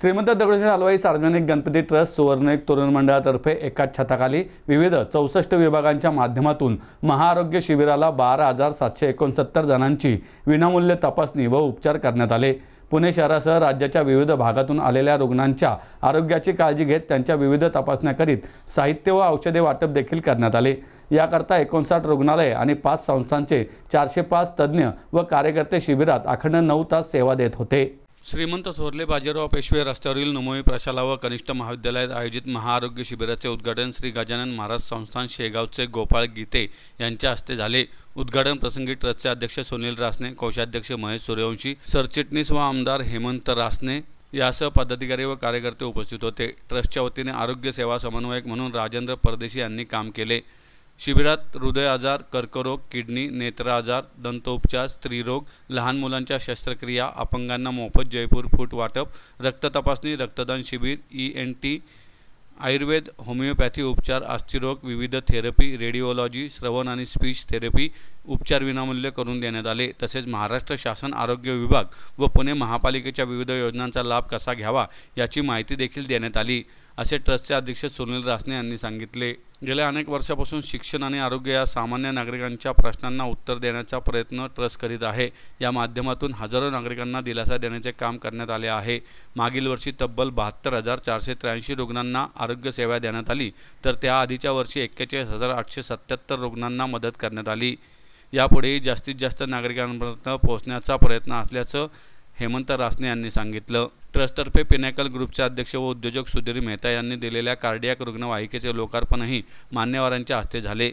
श्रीमंत दगडूशेठ हलवाई सार्वजनिक गणपती ट्रस्ट सुवर्णयुग तरुण मंडळातर्फे एकाच छताखाली विविध 64 विभागांच्या माध्यमातून महाआरोग्य शिबिराला 12,769 जणांची विनामूल्य तपासणी व उपचार करण्यात आले। पुणे शहरासह राज्याच्या विविध भागातून आलेल्या रुग्णांच्या आरोग्याची काळजी घेत त्यांच्या विविध तपासण्या करीत साहित्य व औषधे वाटप देखील करण्यात आले। याकरता 59 रुग्णालये आणि 5 संस्थांचे 405 तज्ज्ञ व कार्यकर्ते शिबिरात अखंड 9 तास सेवा देत होते। श्रीमंत थोरले बाजीराव पेशवे रस्त्यावरील नुमोई प्रशाला व कनिष्ठ महाविद्यालयात आयोजित महाआरोग्य शिबिराचे उद्घाटन श्री गजानन महाराज संस्थान शेगावचे गोपाळ गीते यांच्या हस्ते झाले। उद्घाटन प्रसंगी ट्रस्टचे अध्यक्ष सुनील रासने, कोषाध्यक्ष महेश सूर्यवंशी, सरचिटणीस व आमदार हेमंत रासने यासह पदाधिकारी व कार्यकर्ते उपस्थित होते। ट्रस्टच्या वतीने आरोग्य सेवा समन्वयक म्हणून राजेंद्र परदेशी यांनी काम केले। शिबिरात हृदय आजार, कर्करोग, किडनी, नेत्र आजार, दंतोपचार, स्त्रीरोग, लहान मुलांच्या शस्त्रक्रिया, अपंगांना मोफत जयपूर फूट वाटप, रक्त तपासणी, रक्तदान शिबिर, ENT, आयुर्वेद, होमिओपॅथी उपचार, अस्थिरोग, विविध थेरपी, रेडिओलॉजी, श्रवण आणि स्पीच थेरपी उपचार विनामूल्य करून देण्यात आले। तसेच महाराष्ट्र शासन आरोग्य विभाग व पुणे महापालिकेच्या विविध योजनांचा लाभ कसा घ्यावा याची माहिती देखील देण्यात आली, असे ट्रस्टचे अध्यक्ष सुनील रासने यांनी सांगितले। गेल्या अनेक वर्षापासून शिक्षण आणि आरोग्य या सामान्य नागरिकांच्या प्रश्नांना उत्तर देण्याचा प्रयत्न ट्रस्ट करीत आहे। या माध्यमातून हजारो नागरिकांना दिलासा देण्याचे काम करण्यात आले आहे। मागील वर्षी तब्बल 72,483 रुग्णांना आरोग्य सेवा देण्यात आली, तर त्या आधीच्या वर्षी 41,877 रुग्णांना मदत करण्यात आली। यापुढेही जास्तीत जास्त नागरिकांपर्यंत पोहोचण्याचा प्रयत्न असल्याचं हेमंत रासने यांनी सांगितलं। ट्रस्टतर्फे पिनॅकल ग्रुपचे अध्यक्ष व उद्योजक सुधीर मेहता यांनी दिलेल्या कार्डियाक रुग्णवाहिकेचे लोकार्पणही मान्यवरांच्या हस्ते झाले।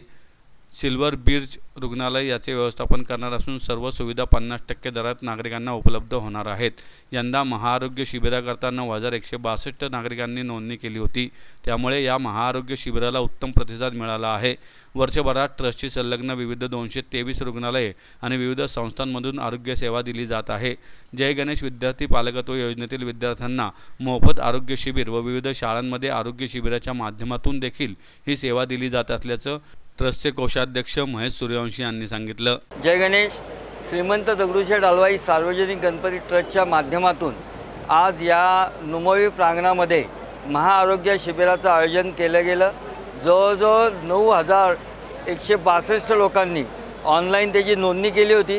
सिल्वर बिर्च रुग्णालय याचे व्यवस्थापन करणार असून सर्व सुविधा 50% दरात नागरिकांना उपलब्ध होणार आहेत। यंदा महाआरोग्य शिबिराकरता 9,162 नागरिकांनी नोंदणी केली होती, त्यामुळे या महाआरोग्य शिबिराला उत्तम प्रतिसाद मिळाला आहे। वर्षभरात ट्रस्टची संलग्न विविध 223 रुग्णालये आणि विविध संस्थांमधून आरोग्य सेवा दिली जात आहे। जय गणेश विद्यार्थी पालकत्व योजनेतील विद्यार्थ्यांना मोफत आरोग्य शिबिर व विविध शाळांमध्ये आरोग्य शिबिराच्या माध्यमातून देखील ही सेवा दिली जात असल्याचं ट्रस्टचे कोषाध्यक्ष महेश सूर्यवंशी यांनी सांगितलं। जय गणेश श्रीमंत दगडूशेठ हलवाई सार्वजनिक गणपती ट्रस्टच्या माध्यमातून आज या नुमोई प्रांगणामध्ये महाआरोग्य शिबिराचं आयोजन केलं गेलं। जवळजवळ 9,162 लोकांनी ऑनलाईन त्याची नोंदणी केली होती।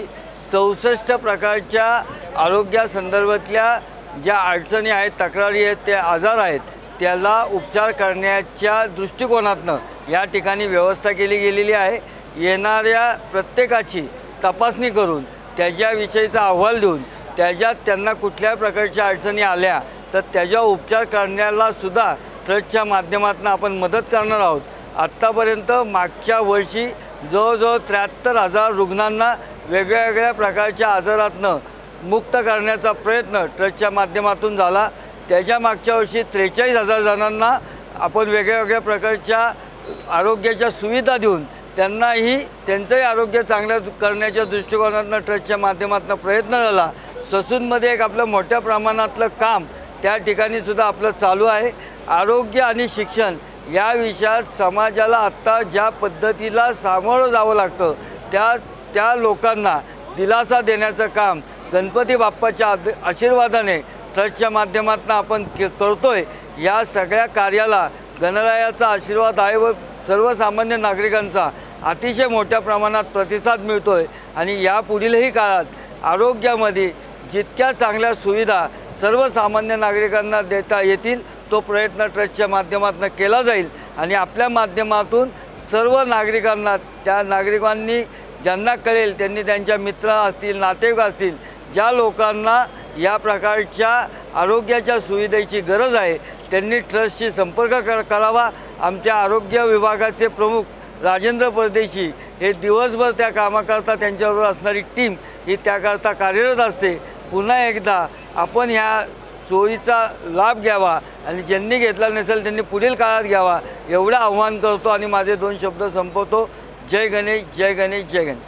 64 प्रकारच्या आरोग्यासंदर्भातल्या ज्या अडचणी आहेत, तक्रारी आहेत, ते आजार आहेत, त्याला उपचार करण्याच्या दृष्टिकोनातनं या ठिकाणी व्यवस्था केली गेलेली आहे। येणाऱ्या प्रत्येकाची तपासणी करून त्याच्याविषयीचा अहवाल देऊन त्याच्यात त्यांना कुठल्या प्रकारच्या अडचणी आल्या तर त्याचा उपचार करण्याला सुद्धा ट्रस्टच्या माध्यमातून आपण मदत करणार आहोत। आत्तापर्यंत मागच्या वर्षी जवळजवळ 73,000 रुग्णांना वेगवेगळ्या प्रकारच्या आजारातनं मुक्त करण्याचा प्रयत्न ट्रस्टच्या माध्यमातून झाला। त्याच्या मागच्या वर्षी 43,000 जणांना आपण वेगवेगळ्या प्रकारच्या आरोग्याच्या सुविधा देऊन त्यांनाही त्यांचंही आरोग्य चांगलं करण्याच्या दृष्टिकोनातून ट्रस्टच्या माध्यमातून प्रयत्न झाला। ससूनमध्ये एक आपलं मोठ्या प्रमाणातलं काम त्या ठिकाणी सुद्धा आपलं चालू आहे। आरोग्य आणि शिक्षण या विषयात समाजाला आत्ता ज्या पद्धतीला सामोरं जावं लागतं त्या लोकांना दिलासा देण्याचं काम गणपती बाप्पाच्या आशीर्वादाने ट्रस्टच्या माध्यमातून आपण करतोय। या सगळ्या कार्याला गणरायाचा आशीर्वाद आहे व सर्वसामान्य नागरिकांचा अतिशय मोठ्या प्रमाणात प्रतिसाद मिळतोय आणि यापुढीलही काळात आरोग्यामध्ये जितक्या चांगल्या सुविधा सर्वसामान्य नागरिकांना देता येतील तो प्रयत्न ट्रस्टच्या माध्यमातून केला जाईल आणि आपल्या माध्यमातून सर्व नागरिकांना, त्या नागरिकांनी ज्यांना कळेल त्यांनी त्यांच्या मित्र असतील, नातेवाईक असतील, ज्या लोकांना या प्रकारच्या आरोग्याच्या सुविधेची गरज आहे त्यांनी ट्रस्टशी संपर्क करावा। आमच्या आरोग्य विभागाचे प्रमुख राजेंद्र परदेशी हे दिवसभर त्या कामाकरता त्यांच्याबरोबर असणारी टीम ही त्याकरता कार्यरत असते। पुन्हा एकदा आपण ह्या सोयीचा लाभ घ्यावा आणि ज्यांनी घेतला नसेल त्यांनी पुढील काळात घ्यावा एवढं आव्हान करतो आणि माझे 2 शब्द संपवतो। जय गणेश, जय गणेश, जय गणेश।